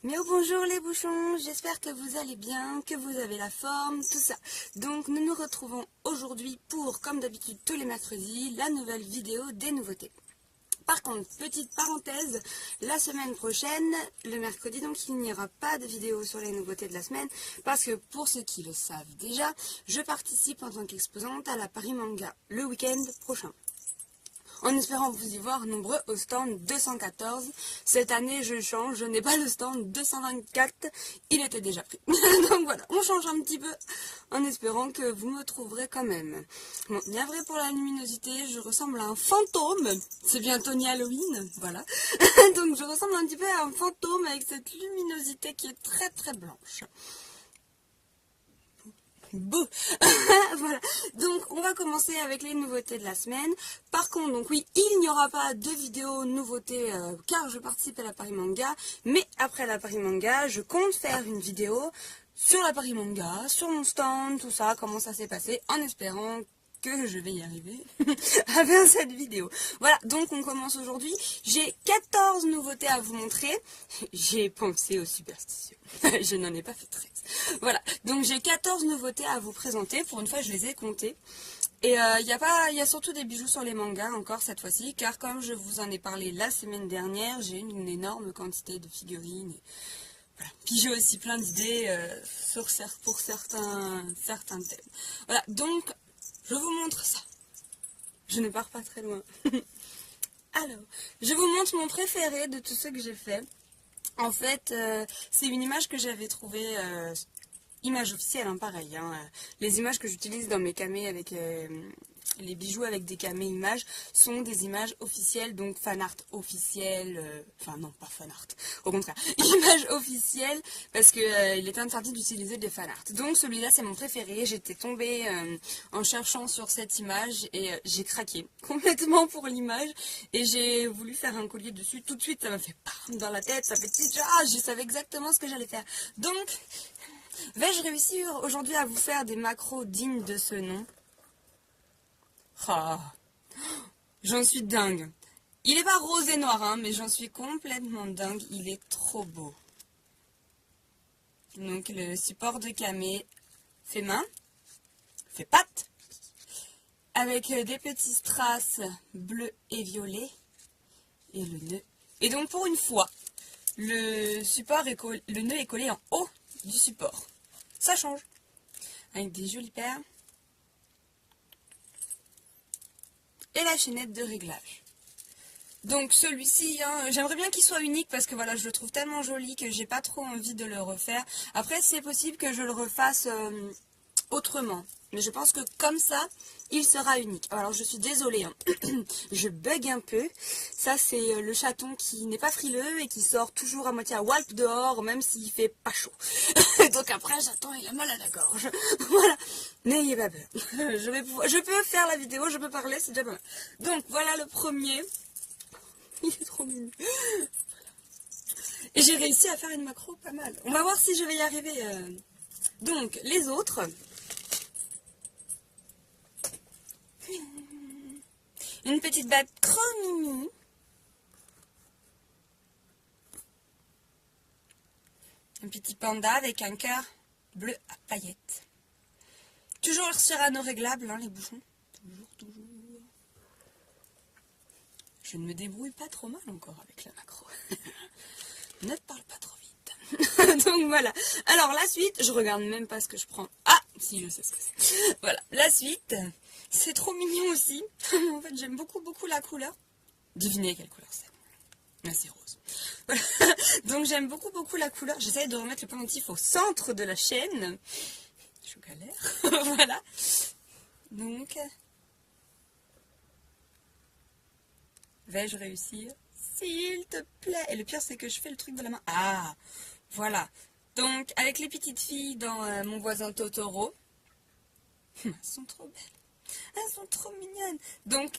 Mais oh bonjour les bouchons, j'espère que vous allez bien, que vous avez la forme, tout ça. Donc nous nous retrouvons aujourd'hui pour, comme d'habitude tous les mercredis, la nouvelle vidéo des nouveautés. Par contre, petite parenthèse, la semaine prochaine, le mercredi, donc il n'y aura pas de vidéo sur les nouveautés de la semaine, parce que pour ceux qui le savent déjà, je participe en tant qu'exposante à la Paris Manga le week-end prochain. En espérant vous y voir nombreux au stand 214. Cette année, je change, je n'ai pas le stand 224, il était déjà pris. Donc voilà, on change un petit peu en espérant que vous me trouverez quand même. Bon, bien vrai pour la luminosité, je ressemble à un fantôme. C'est bientôt ni Halloween, voilà. Donc je ressemble un petit peu à un fantôme avec cette luminosité qui est très très blanche. Bouh. Voilà, donc on va commencer avec les nouveautés de la semaine. Par contre, donc oui, il n'y aura pas de vidéo nouveautés car je participe à la Paris Manga. Mais après la Paris Manga, je compte faire une vidéo sur la Paris Manga, sur mon stand, tout ça, comment ça s'est passé, en espérant que je vais y arriver à faire cette vidéo. Voilà, donc on commence aujourd'hui. J'ai 14 nouveautés à vous montrer. J'ai pensé aux superstitions. Je n'en ai pas fait 13. Voilà, donc j'ai 14 nouveautés à vous présenter. Pour une fois, je les ai comptées. Et il y a surtout des bijoux sur les mangas encore cette fois-ci, car comme je vous en ai parlé la semaine dernière, j'ai une énorme quantité de figurines. Voilà. Puis j'ai aussi plein d'idées pour certains thèmes. Voilà, donc je vous montre ça. Je ne pars pas très loin. Alors, je vous montre mon préféré de tous ceux que j'ai fait. En fait, c'est une image que j'avais trouvée, image officielle, hein, pareil. Hein, les images que j'utilise dans mes camés avec les bijoux avec des camés images sont des images officielles, donc fan art officielle, enfin non, pas fan art, au contraire, images officielles, parce que il est interdit d'utiliser des fan art. Donc celui-là c'est mon préféré, j'étais tombée en cherchant sur cette image et j'ai craqué complètement pour l'image et j'ai voulu faire un collier dessus, tout de suite ça m'a fait pam dans la tête, ça fait je savais exactement ce que j'allais faire. Donc, vais-je réussir aujourd'hui à vous faire des macros dignes de ce nom? Ah, j'en suis dingue. Il est pas rose et noir, hein, mais j'en suis complètement dingue. Il est trop beau. Donc le support de camé fait main, fait patte, avec des petits strass bleus et violets et le nœud. Et donc pour une fois, le nœud est collé en haut du support. Ça change. Avec des jolies perles. Et la chaînette de réglage. Donc celui-ci, hein, j'aimerais bien qu'il soit unique parce que voilà, je le trouve tellement joli que j'ai pas trop envie de le refaire. Après, c'est possible que je le refasse autrement. Mais je pense que comme ça, il sera unique. Alors je suis désolée, hein. Je bug un peu. Ça c'est le chaton qui n'est pas frileux et qui sort toujours à moitié à walp dehors, même s'il fait pas chaud. Donc après j'attends, il a mal à la gorge. Voilà. N'ayez pas peur. Je peux faire la vidéo, je peux parler, c'est déjà pas mal. Donc voilà le premier. Il est trop mignon. Et j'ai réussi à faire une macro pas mal. On va voir si je vais y arriver. Donc les autres. Une petite bague Chromini. Un petit panda avec un cœur bleu à paillettes. Toujours Cyrano réglable, hein, les bouchons. Toujours. Je ne me débrouille pas trop mal encore avec la macro. Ne parle pas trop vite. Donc voilà. Alors la suite, je regarde même pas ce que je prends. Ah, si je sais ce que c'est. Voilà, la suite. C'est trop mignon aussi. En fait, j'aime beaucoup la couleur. Devinez quelle couleur c'est. Ah, c'est rose. Voilà. Donc j'aime beaucoup la couleur. J'essaie de remettre le pendentif au centre de la chaîne. Je galère. Voilà. Donc, vais-je réussir? S'il te plaît. Et le pire, c'est que je fais le truc de la main. Ah, voilà. Donc, avec les petites filles dans Mon voisin Totoro. Elles sont trop belles. Elles sont trop mignonnes. Donc,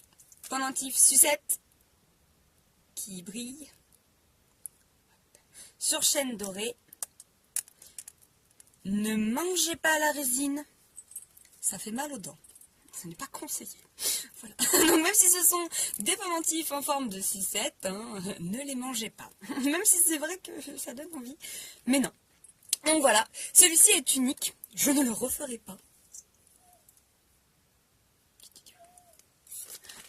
pendentif sucette qui brille. Sur chaîne dorée. Ne mangez pas la résine. Ça fait mal aux dents. Ce n'est pas conseillé. voilà. Donc même si ce sont des pendentifs en forme de 6-7, hein, ne les mangez pas. Même si c'est vrai que ça donne envie. Mais non. Donc voilà, celui-ci est unique. Je ne le referai pas.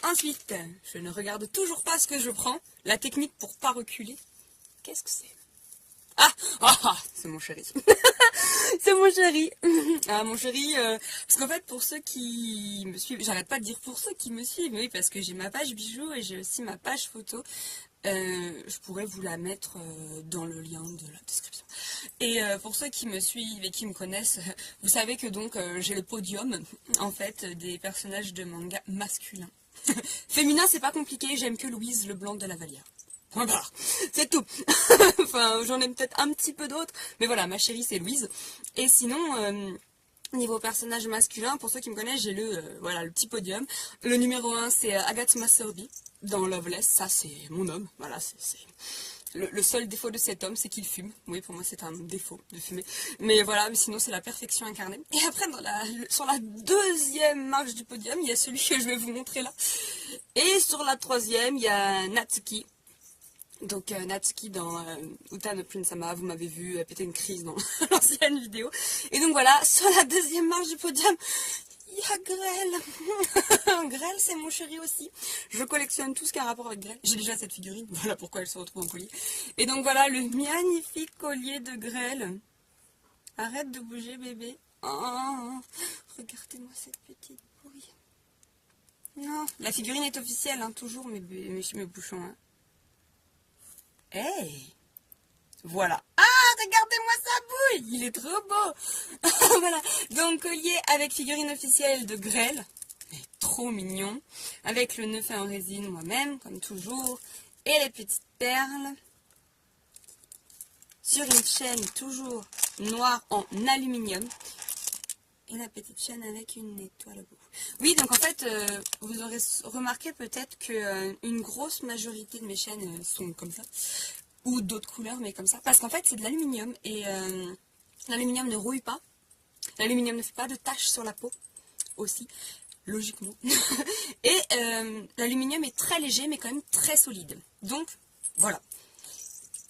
Ensuite, je ne regarde toujours pas ce que je prends. La technique pour pas reculer. Qu'est-ce que c'est? C'est mon chéri. C'est mon chéri. Ah, mon chéri, parce qu'en fait, pour ceux qui me suivent, j'arrête pas de dire pour ceux qui me suivent, mais oui, parce que j'ai ma page bijoux et j'ai aussi ma page photo. Je pourrais vous la mettre dans le lien de la description. Et pour ceux qui me suivent et qui me connaissent, vous savez que donc j'ai le podium, en fait, des personnages de manga masculins. Féminin, c'est pas compliqué, j'aime que Louise Leblanc de la Vallière. Voilà, c'est tout. Enfin, j'en ai peut-être un petit peu d'autres, mais voilà, ma chérie c'est Louise. Et sinon, niveau personnage masculin, pour ceux qui me connaissent, j'ai voilà, le petit podium. Le numéro 1, c'est Agathe Masorbi dans Loveless. Ça, c'est mon homme. Voilà, c'est le seul défaut de cet homme, c'est qu'il fume. Oui, pour moi, c'est un défaut de fumer. Mais voilà, mais sinon, c'est la perfection incarnée. Et après, sur la deuxième marche du podium, il y a celui que je vais vous montrer là. Et sur la troisième, il y a Natsuki. Donc Natsuki dans Uta no Prince-sama, vous m'avez vu péter une crise dans l'ancienne vidéo. Et donc voilà, sur la deuxième marche du podium, il y a Grêle. Grêle, c'est mon chéri aussi. Je collectionne tout ce qui a un rapport avec Grêle. J'ai déjà cette figurine, voilà pourquoi elle se retrouve en collier. Et donc voilà, le magnifique collier de Grêle. Arrête de bouger bébé. Oh, regardez-moi cette petite bouille. Non, la figurine est officielle, hein, toujours mes bouchons. Hein. Hey! Voilà. Ah, regardez-moi sa bouille! Il est trop beau! Voilà. Donc, collier avec figurine officielle de Grêle. Mais trop mignon. Avec le nœud fait en résine moi-même, comme toujours. Et les petites perles. Sur une chaîne toujours noire en aluminium. Et la petite chaîne avec une étoile au bout. Oui, donc en fait, vous aurez remarqué peut-être qu'une grosse majorité de mes chaînes sont comme ça. Ou d'autres couleurs, mais comme ça. Parce qu'en fait, c'est de l'aluminium. Et l'aluminium ne rouille pas. L'aluminium ne fait pas de taches sur la peau. Aussi, logiquement. Et l'aluminium est très léger, mais quand même très solide. Donc, voilà.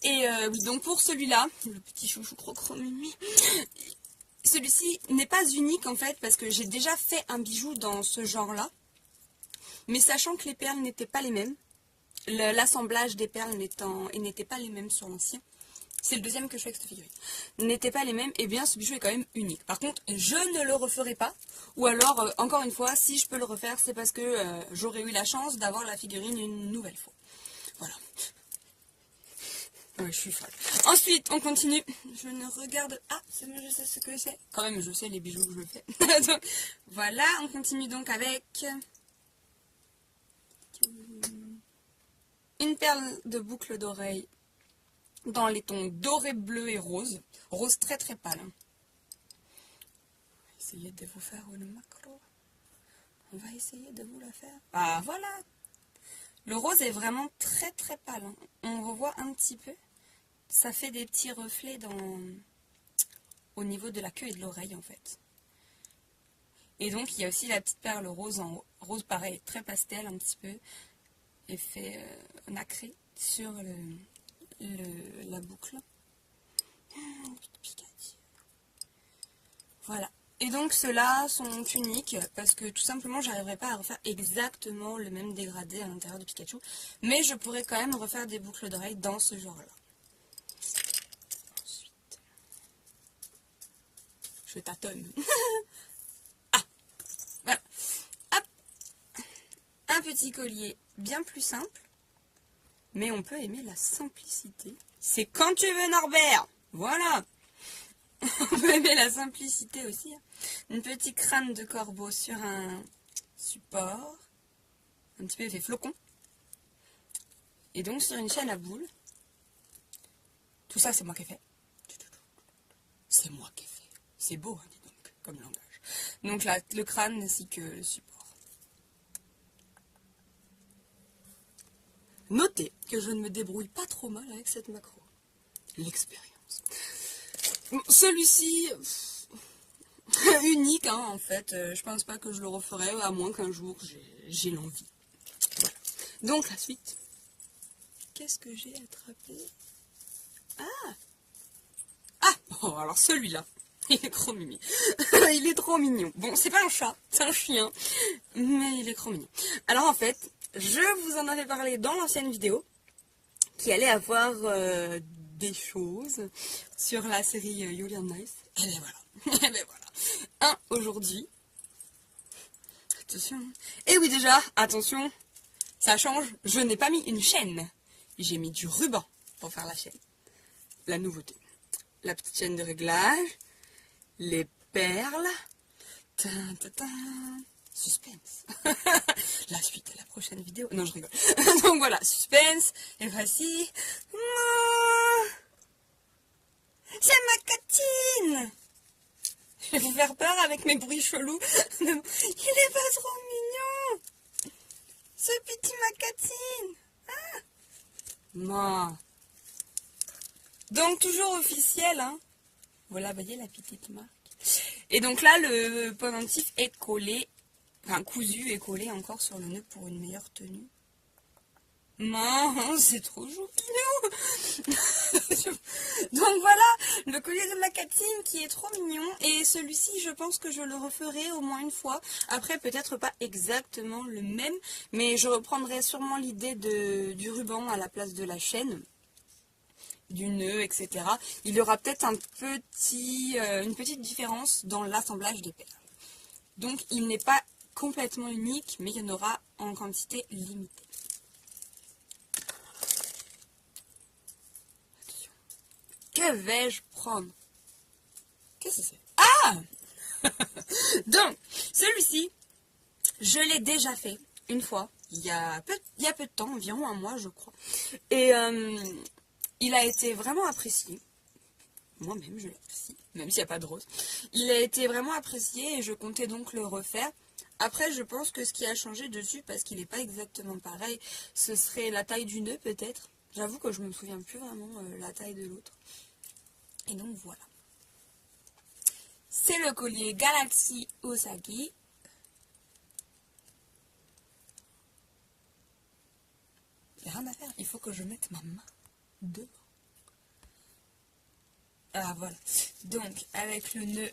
Et oui, donc pour celui-là, le petit chouchou crocromimi, celui-ci n'est pas unique en fait, parce que j'ai déjà fait un bijou dans ce genre-là. Mais sachant que les perles n'étaient pas les mêmes, l'assemblage des perles n'était pas les mêmes sur l'ancien. C'est le deuxième que je fais avec cette figurine. N'étaient pas les mêmes, et bien ce bijou est quand même unique. Par contre, je ne le referai pas. Ou alors, encore une fois, si je peux le refaire, c'est parce que j'aurais eu la chance d'avoir la figurine une nouvelle fois. Voilà. Ouais, je suis folle. Ensuite, on continue. Je ne regarde... Ah, c'est bon, je sais ce que c'est. Quand même, je sais les bijoux que je fais. Donc, voilà, on continue donc avec... une perle de boucle d'oreille dans les tons doré, bleu et rose. Rose très très pâle. On va essayer de vous faire une macro. On va essayer de vous la faire. Ah, voilà. Le rose est vraiment très très pâle. On revoit un petit peu. Ça fait des petits reflets au niveau de la queue et de l'oreille en fait. Et donc il y a aussi la petite perle rose en haut. Rose pareil, très pastel un petit peu. Effet nacré sur la boucle. Voilà. Et donc ceux-là sont uniques parce que tout simplement j'arriverai pas à refaire exactement le même dégradé à l'intérieur de Pikachu. Mais je pourrais quand même refaire des boucles d'oreilles dans ce genre-là. Ensuite, je tâtonne. Ah, voilà. Hop. Un petit collier bien plus simple. Mais on peut aimer la simplicité. C'est quand tu veux Norbert. Voilà. On peut aimer la simplicité aussi. Une petite crâne de corbeau sur un support. Un petit peu effet flocon. Et donc sur une chaîne à boules. Tout ça, c'est moi qui ai fait. C'est moi qui ai fait. C'est beau, hein, dis donc, comme langage. Donc là, le crâne ainsi que le support. Notez que je ne me débrouille pas trop mal avec cette macro. L'expérience. Celui-ci, unique hein, en fait. Je pense pas que je le referai, à moins qu'un jour j'ai l'envie. Voilà. Donc la suite. Qu'est-ce que j'ai attrapé? Oh, alors celui-là, il est trop mimi. Il est trop mignon. Bon, c'est pas un chat, c'est un chien, mais il est trop mignon. Alors en fait, je vous en avais parlé dans l'ancienne vidéo, qui allait avoir des choses sur la série Julian Nice. Et ben voilà. Et ben voilà. Aujourd'hui. Attention. Et oui déjà, attention, ça change. Je n'ai pas mis une chaîne. J'ai mis du ruban pour faire la chaîne. La nouveauté. La petite chaîne de réglage. Les perles. Tin, tin, tin. Suspense. La suite à la prochaine vidéo. Non, je rigole. Donc voilà, suspense. Et voici. C'est ma catine. Je vais vous faire peur avec mes bruits chelous. Il est pas trop mignon. Ce petit macatine. Ah. Non. Donc toujours officiel, hein. Voilà, voyez la petite marque. Et donc là, le pendentif est collé, enfin cousu et collé encore sur le nœud pour une meilleure tenue. Non, c'est trop choupinou. Donc voilà, le collier de macatine qui est trop mignon. Et celui-ci, je pense que je le referai au moins une fois. Après, peut-être pas exactement le même, mais je reprendrai sûrement l'idée du ruban à la place de la chaîne, du nœud, etc. Il y aura peut-être une petite différence dans l'assemblage des perles. Donc il n'est pas complètement unique, mais il y en aura en quantité limitée. Attention. Que vais-je prendre? Qu'est-ce que c'est? Ah. Donc, celui-ci, je l'ai déjà fait une fois, il y a peu de temps, environ un mois je crois. Et il a été vraiment apprécié. Moi-même, je l'apprécie, même s'il n'y a pas de rose. Il a été vraiment apprécié et je comptais donc le refaire. Après, je pense que ce qui a changé dessus, parce qu'il n'est pas exactement pareil, ce serait la taille du nœud peut-être. J'avoue que je me souviens plus vraiment la taille de l'autre. Et donc voilà. C'est le collier Galaxy Osagi. Il n'y a rien à faire, il faut que je mette ma main dedans. Ah voilà, donc avec le nœud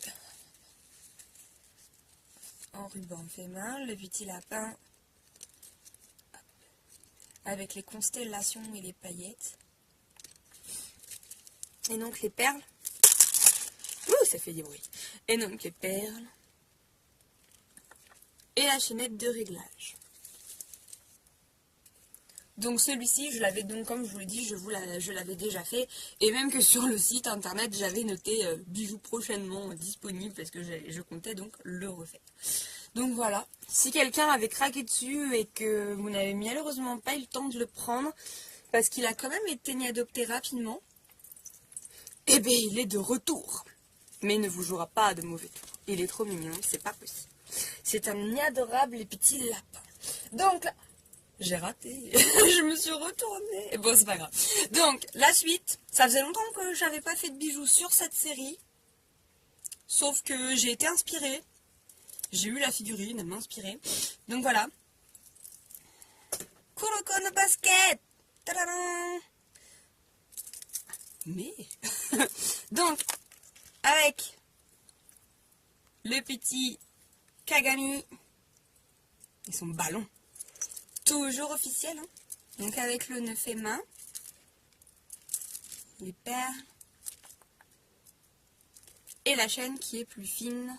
en ruban fait main, le petit lapin avec les constellations et les paillettes. Et donc les perles. Ouh, ça fait des bruits. Et donc les perles. Et la chaînette de réglage. Donc celui-ci, je l'avais donc, comme je vous l'ai dit, je l'avais déjà fait. Et même que sur le site internet, j'avais noté bijoux prochainement disponibles parce que je comptais donc le refaire. Donc voilà, si quelqu'un avait craqué dessus et que vous n'avez malheureusement pas eu le temps de le prendre, parce qu'il a quand même été adopté rapidement, eh bien il est de retour. Mais il ne vous jouera pas de mauvais tours. Il est trop mignon, c'est pas possible. C'est un adorable petit lapin. Donc là, j'ai raté. Je me suis retournée. Bon, c'est pas grave. Donc, la suite. Ça faisait longtemps que j'avais pas fait de bijoux sur cette série. Sauf que j'ai été inspirée. J'ai eu la figurine, elle m'a inspirée. Donc voilà. Kuroko no basket. Tadadam. Mais. Donc, avec le petit Kagami et son ballon. Toujours officiel, hein. Donc avec le nœud fait main, les perles et la chaîne qui est plus fine.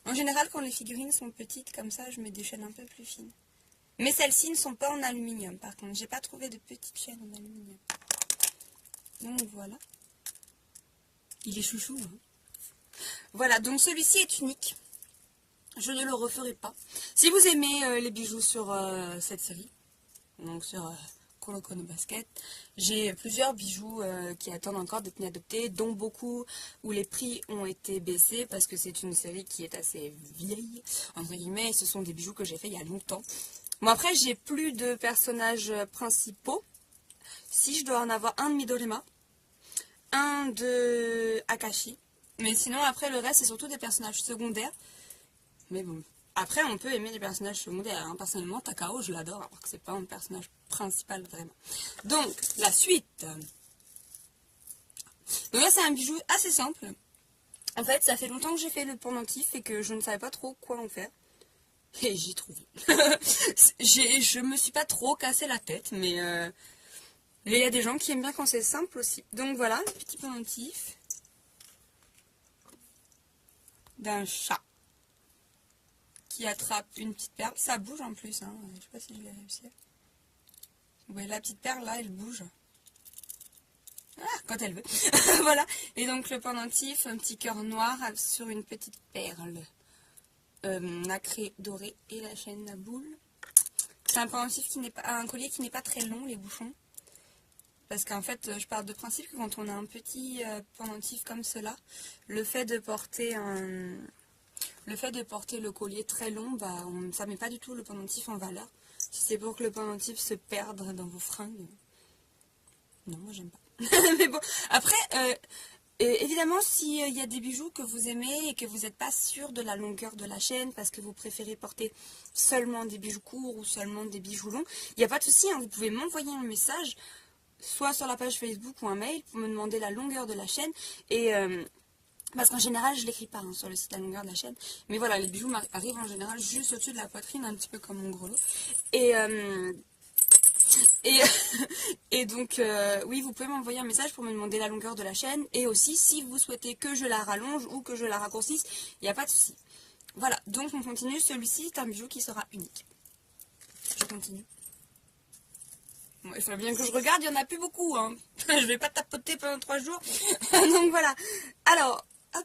En général, quand les figurines sont petites comme ça, je mets des chaînes un peu plus fines. Mais celles-ci ne sont pas en aluminium, par contre. J'ai pas trouvé de petites chaînes en aluminium. Donc voilà. Il est chouchou, hein. Voilà, donc celui-ci est unique. Je ne le referai pas. Si vous aimez les bijoux sur cette série, donc sur Kuroko no Basket, j'ai plusieurs bijoux qui attendent encore d'être adoptés, dont beaucoup où les prix ont été baissés parce que c'est une série qui est assez vieille, entre guillemets, et ce sont des bijoux que j'ai fait il y a longtemps. Bon, après, j'ai plus de personnages principaux. Si je dois en avoir un de Midorima, un de Akashi, Mais sinon, après, le reste, c'est surtout des personnages secondaires. Mais bon, après, on peut aimer les personnages secondaires. Hein. Personnellement, Takao, je l'adore, alors que c'est pas un personnage principal, vraiment. Donc, la suite. Donc là, c'est un bijou assez simple. En fait, ça fait longtemps que j'ai fait le pendentif et que je ne savais pas trop quoi en faire. Et j'ai trouvé. Je me suis pas trop cassé la tête, mais il y a des gens qui aiment bien quand c'est simple aussi. Donc voilà, le petit pendentif d'un chat qui attrape une petite perle. Ça bouge en plus, hein. Je sais pas si je vais réussir. Vous voyez la petite perle là, elle bouge. Ah, quand elle veut. Voilà. Et donc le pendentif, un petit cœur noir sur une petite perle nacrée dorée et la chaîne à boule. C'est un pendentif qui n'est pas un collier qui n'est pas très long, les bouchons. Parce qu'en fait, je pars de principe que quand on a un petit pendentif comme cela, le fait de porter le collier très long, bah, ça met pas du tout le pendentif en valeur. Si c'est pour que le pendentif se perde dans vos fringues, non, moi j'aime pas. Mais bon, après, évidemment, s'il y a des bijoux que vous aimez et que vous n'êtes pas sûr de la longueur de la chaîne parce que vous préférez porter seulement des bijoux courts ou seulement des bijoux longs, il n'y a pas de souci, hein, vous pouvez m'envoyer un message, soit sur la page Facebook ou un mail pour me demander la longueur de la chaîne. Et parce qu'en général, je ne l'écris pas hein, sur le site la longueur de la chaîne. Mais voilà, les bijoux arrivent en général juste au-dessus de la poitrine, un petit peu comme mon grelot. Et, et donc, oui, vous pouvez m'envoyer un message pour me demander la longueur de la chaîne. Et aussi, si vous souhaitez que je la rallonge ou que je la raccourcisse, il n'y a pas de souci. Voilà, donc on continue. Celui-ci est un bijou qui sera unique. Je continue. Bon, il faut bien que je regarde, il n'y en a plus beaucoup. Hein. Je vais pas tapoter pendant 3 jours. Donc voilà. Alors, hop.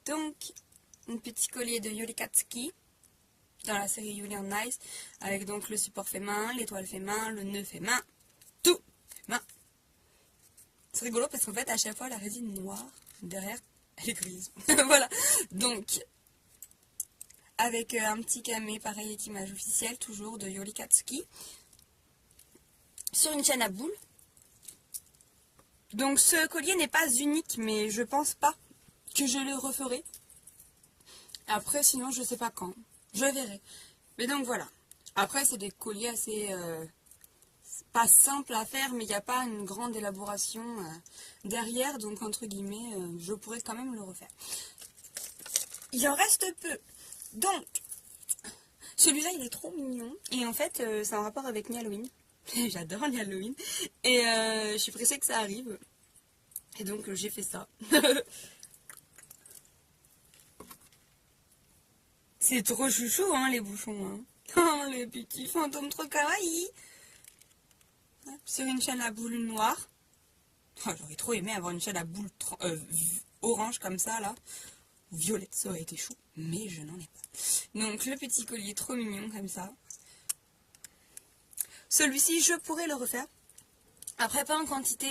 Donc, un petit collier de Yuri Katsuki. Dans la série Yuri on Ice, avec donc le support fait main, l'étoile fait main, le nœud fait main, tout fait main. C'est rigolo parce qu'en fait à chaque fois la résine noire derrière elle est grise. Voilà, donc avec un petit camé pareil avec image officielle toujours de Yuri Katsuki sur une chaîne à boules. Donc ce collier n'est pas unique mais je pense pas que je le referai. Après sinon je sais pas quand. Je verrai. Mais donc voilà. Après, c'est des colliers assez... pas simples à faire, mais il n'y a pas une grande élaboration derrière. Donc, entre guillemets, je pourrais quand même le refaire. Il en reste peu. Donc, celui-là, il est trop mignon. Et en fait, c'est en rapport avec Halloween. J'adore Halloween. Et je suis pressée que ça arrive. Et donc, j'ai fait ça. C'est trop chouchou, hein, les bouchons. Hein. Oh, les petits fantômes trop kawaii. Sur une chaîne à boules noire. Oh, j'aurais trop aimé avoir une chaîne à boules orange comme ça, là. Violette, ça aurait été chou. Mais je n'en ai pas. Donc, le petit collier trop mignon, comme ça. Celui-ci, je pourrais le refaire. Après, pas en quantité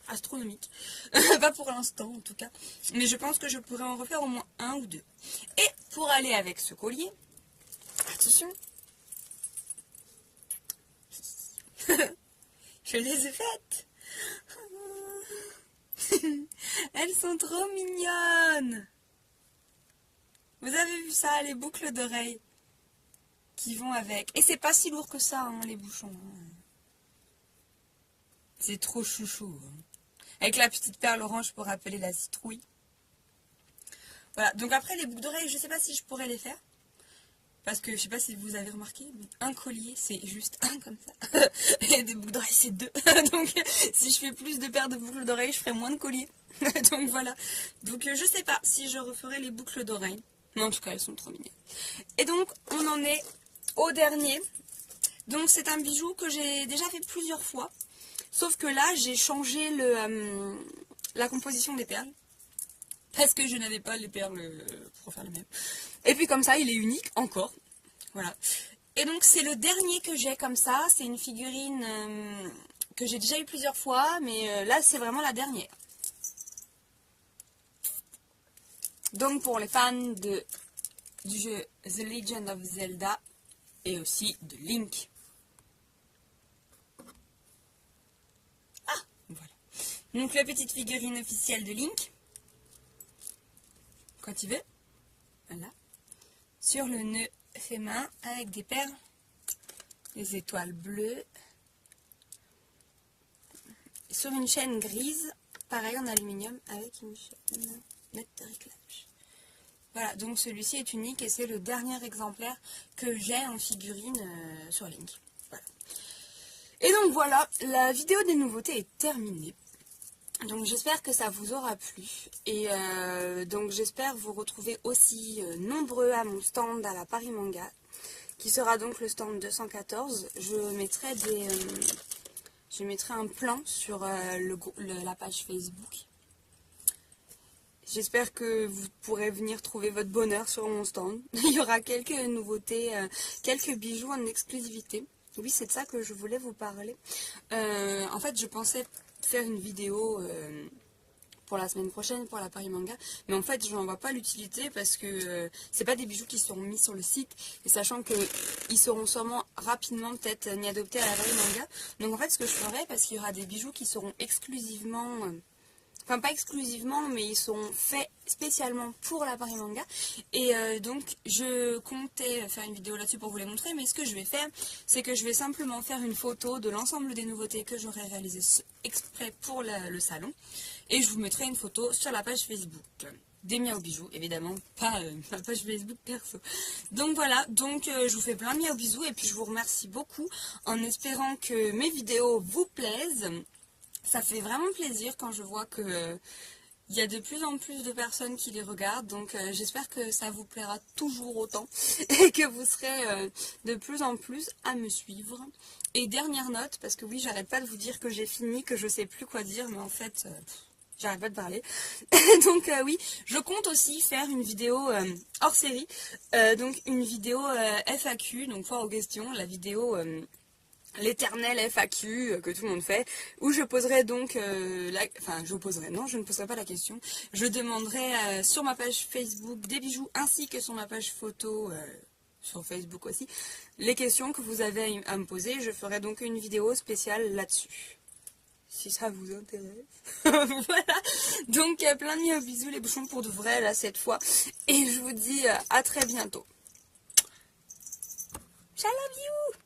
astronomique. Pas pour l'instant, en tout cas. Mais je pense que je pourrais en refaire au moins 1 ou 2. Et pour aller avec ce collier, attention. Je les ai faites. Elles sont trop mignonnes. Vous avez vu ça, les boucles d'oreilles qui vont avec. Et c'est pas si lourd que ça, hein, les bouchons. C'est trop chouchou. Hein. Avec la petite perle orange pour rappeler la citrouille. Voilà, donc après les boucles d'oreilles, je sais pas si je pourrais les faire. Parce que je sais pas si vous avez remarqué, mais un collier c'est juste un comme ça. Et des boucles d'oreilles c'est 2. Donc si je fais plus de paires de boucles d'oreilles, je ferai moins de colliers. Donc voilà. Donc je sais pas si je referai les boucles d'oreilles. Mais en tout cas elles sont trop mignonnes. Et donc on en est au dernier. Donc c'est un bijou que j'ai déjà fait plusieurs fois. Sauf que là j'ai changé la composition des perles. Parce que je n'avais pas les perles pour faire le même. Et puis comme ça, il est unique encore. Voilà. Et donc c'est le dernier que j'ai comme ça. C'est une figurine que j'ai déjà eu plusieurs fois. Mais là, c'est vraiment la dernière. Donc pour les fans du jeu The Legend of Zelda. Et aussi de Link. Donc la petite figurine officielle de Link, quand il veut, voilà, sur le nœud fait main avec des perles, des étoiles bleues, sur une chaîne grise, pareil en aluminium avec une chaîne nette de réglage. Voilà, donc celui-ci est unique et c'est le dernier exemplaire que j'ai en figurine sur Link. Voilà. Et donc voilà, la vidéo des nouveautés est terminée. Donc j'espère que ça vous aura plu et donc j'espère vous retrouver aussi nombreux à mon stand à la Paris Manga qui sera donc le stand 214. Je mettrai un plan sur la page Facebook. J'espère que vous pourrez venir trouver votre bonheur sur mon stand. Il y aura quelques nouveautés, quelques bijoux en exclusivité. Oui, c'est de ça que je voulais vous parler. En fait, je pensais faire une vidéo pour la semaine prochaine pour la Paris Manga, mais en fait je n'en vois pas l'utilité parce que c'est pas des bijoux qui seront mis sur le site, et sachant que ils seront sûrement rapidement peut-être mis adoptés à la Paris Manga. Donc en fait ce que je ferai, parce qu'il y aura des bijoux qui seront exclusivement enfin pas exclusivement, mais ils sont faits spécialement pour la Paris Manga. Et donc je comptais faire une vidéo là-dessus pour vous les montrer, mais ce que je vais faire, c'est que je vais simplement faire une photo de l'ensemble des nouveautés que j'aurai réalisées exprès pour le salon. Et je vous mettrai une photo sur la page Facebook. Des miaou bisous, évidemment, pas ma page Facebook perso. Donc voilà, donc je vous fais plein de miaou bisous et puis je vous remercie beaucoup en espérant que mes vidéos vous plaisent. Ça fait vraiment plaisir quand je vois que il y a de plus en plus de personnes qui les regardent, donc j'espère que ça vous plaira toujours autant et que vous serez de plus en plus à me suivre. Et dernière note, parce que oui, j'arrête pas de vous dire que j'ai fini, que je sais plus quoi dire, mais en fait, j'arrête pas de parler. Donc oui, je compte aussi faire une vidéo hors série, donc une vidéo FAQ, donc foire aux questions, la vidéo... l'éternel FAQ que tout le monde fait, où je poserai donc, enfin je poserai, non je ne poserai pas la question, je demanderai sur ma page Facebook des bijoux ainsi que sur ma page photo sur Facebook aussi, les questions que vous avez à me poser. Je ferai donc une vidéo spéciale là-dessus, si ça vous intéresse. Voilà, donc plein de bisous les bouchons pour de vrai là cette fois, et je vous dis à très bientôt. Ciao, bisous.